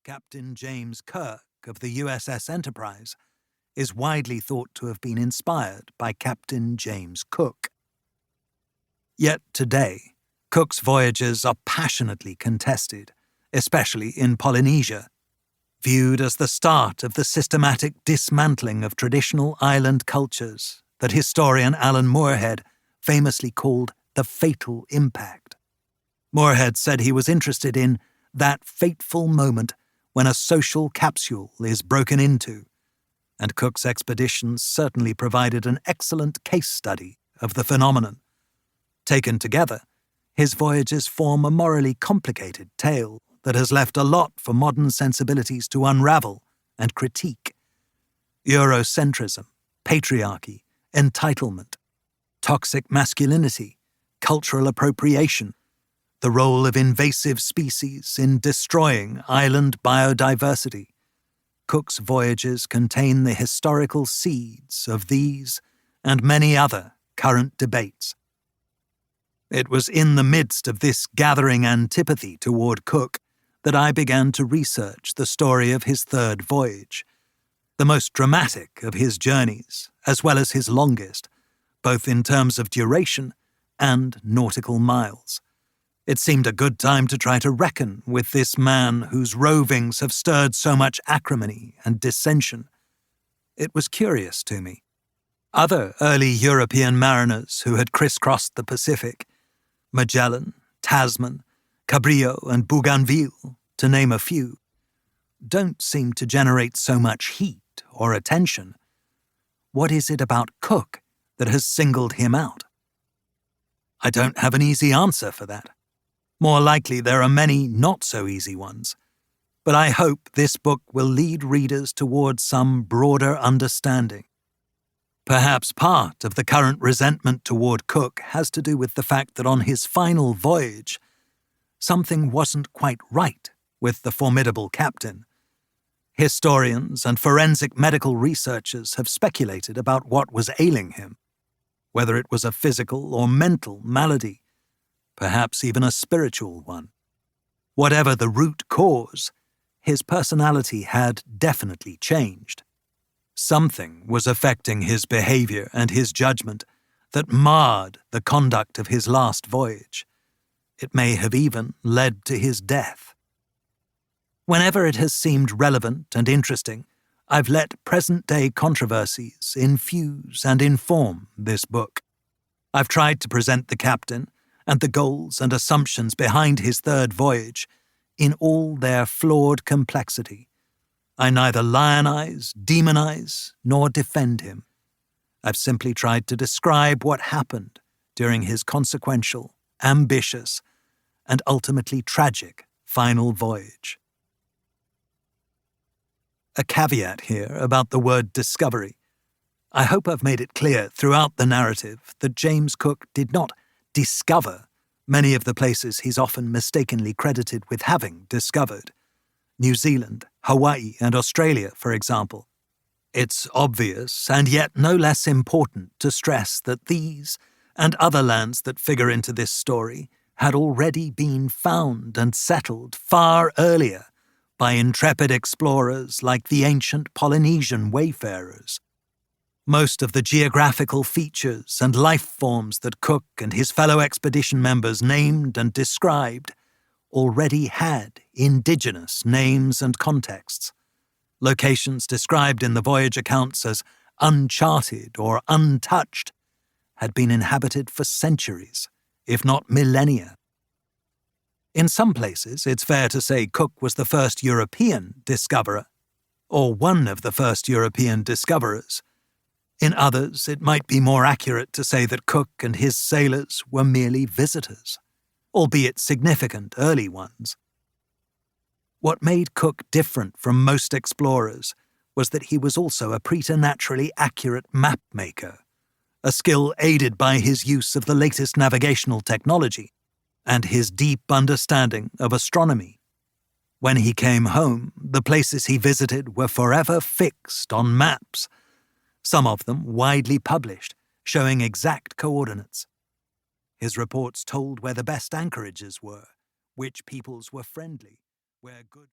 Captain James Kirk of the USS Enterprise, is widely thought to have been inspired by Captain James Cook. Yet today, Cook's voyages are passionately contested, especially in Polynesia, viewed as the start of the systematic dismantling of traditional island cultures that historian Alan Moorhead famously called the fatal impact. Moorhead said he was interested in that fateful moment when a social capsule is broken into, and Cook's expeditions certainly provided an excellent case study of the phenomenon. Taken together, his voyages form a morally complicated tale that has left a lot for modern sensibilities to unravel and critique. Eurocentrism, patriarchy, entitlement, toxic masculinity, cultural appropriation, the role of invasive species in destroying island biodiversity. Cook's voyages contain the historical seeds of these and many other current debates. It was in the midst of this gathering antipathy toward Cook that I began to research the story of his third voyage, the most dramatic of his journeys, as well as his longest, both in terms of duration and nautical miles. It seemed a good time to try to reckon with this man whose rovings have stirred so much acrimony and dissension. It was curious to me. Other early European mariners who had crisscrossed the Pacific, Magellan, Tasman, Cabrillo and Bougainville, to name a few, don't seem to generate so much heat or attention. What is it about Cook that has singled him out? I don't have an easy answer for that. More likely there are many not-so-easy ones, but I hope this book will lead readers towards some broader understanding. Perhaps part of the current resentment toward Cook has to do with the fact that on his final voyage, something wasn't quite right with the formidable captain. Historians and forensic medical researchers have speculated about what was ailing him, whether it was a physical or mental malady, perhaps even a spiritual one. Whatever the root cause, his personality had definitely changed. Something was affecting his behavior and his judgment that marred the conduct of his last voyage. It may have even led to his death. Whenever it has seemed relevant and interesting, I've let present-day controversies infuse and inform this book. I've tried to present the captain and the goals and assumptions behind his third voyage in all their flawed complexity. I neither lionize, demonize, nor defend him. I've simply tried to describe what happened during his consequential, ambitious, and ultimately tragic final voyage. A caveat here about the word discovery. I hope I've made it clear throughout the narrative that James Cook did not discover many of the places he's often mistakenly credited with having discovered. New Zealand, Hawaii, and Australia, for example. It's obvious, and yet no less important, to stress that these and other lands that figure into this story had already been found and settled far earlier by intrepid explorers like the ancient Polynesian wayfarers. Most of the geographical features and life forms that Cook and his fellow expedition members named and described already had indigenous names and contexts. Locations described in the voyage accounts as uncharted or untouched had been inhabited for centuries, if not millennia. In some places, it's fair to say Cook was the first European discoverer, or one of the first European discoverers. In others, it might be more accurate to say that Cook and his sailors were merely visitors, albeit significant early ones. What made Cook different from most explorers was that he was also a preternaturally accurate map maker, a skill aided by his use of the latest navigational technology and his deep understanding of astronomy. When he came home, the places he visited were forever fixed on maps, some of them widely published, showing exact coordinates. His reports told where the best anchorages were, which peoples were friendly, where good